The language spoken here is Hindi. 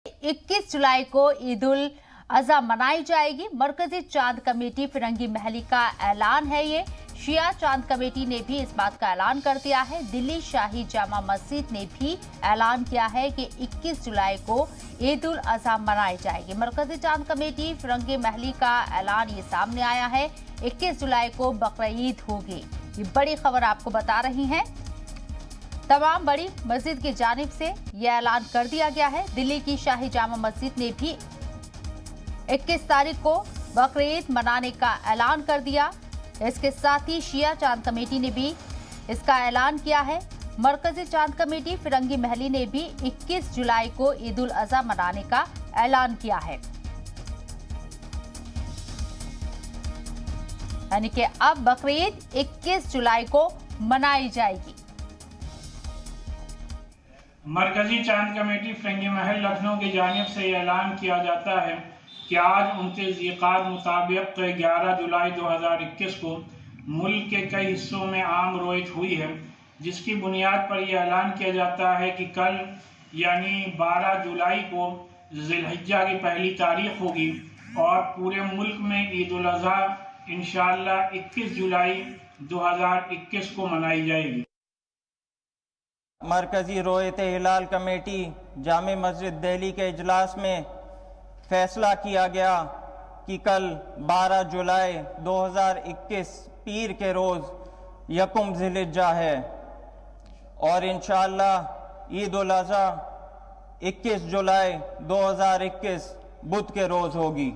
21 जुलाई को ईद उल अजहा मनाई जाएगी। मरकजी चांद कमेटी फिरंगी महली का ऐलान है। ये शिया चांद कमेटी ने भी इस बात का ऐलान कर दिया है। दिल्ली शाही जामा मस्जिद ने भी ऐलान किया है कि 21 जुलाई को ईद उल अजहा मनाई जाएगी। मरकजी चांद कमेटी फिरंगी महली का ऐलान ये सामने आया है। 21 जुलाई को बकरीद होगी। ये बड़ी खबर आपको बता रही हैं। तमाम बड़ी मस्जिद की जानिब से यह ऐलान कर दिया गया है। दिल्ली की शाही जामा मस्जिद ने भी 21 तारीख को बकरीद मनाने का ऐलान कर दिया। इसके साथ ही शिया चांद कमेटी ने भी इसका ऐलान किया है। मरकजी चांद कमेटी फिरंगी महली ने भी 21 जुलाई को ईद उल अजहा मनाने का ऐलान किया है। यानी कि अब बकरीद 21 जुलाई को मनाई जाएगी। मरकजी चांद कमेटी फिरंगी महल लखनऊ की जानिब से ऐलान किया जाता है कि आज 29 ज़िक़ात मुताबिक 11 जुलाई 2021 को मुल्क के कई हिस्सों में आम रोयत हुई है, जिसकी बुनियाद पर यह ऐलान किया जाता है कि कल यानी 12 जुलाई को ज़िलहिज्जा की पहली तारीख होगी और पूरे मुल्क में ईद उल अजहा इंशाअल्लाह 21 जुलाई 2021 को मनाई जाएगी। मरकजी रोयत हिलाल कमेटी जामे मस्जिद दिल्ली के इजलास में फैसला किया गया कि कल 12 जुलाई 2021 पीर के रोज़ यकुम ज़िलहिज्जा है और इंशाअल्लाह ईद उल अजहा 21 जुलाई 2021 बुध के रोज़ होगी।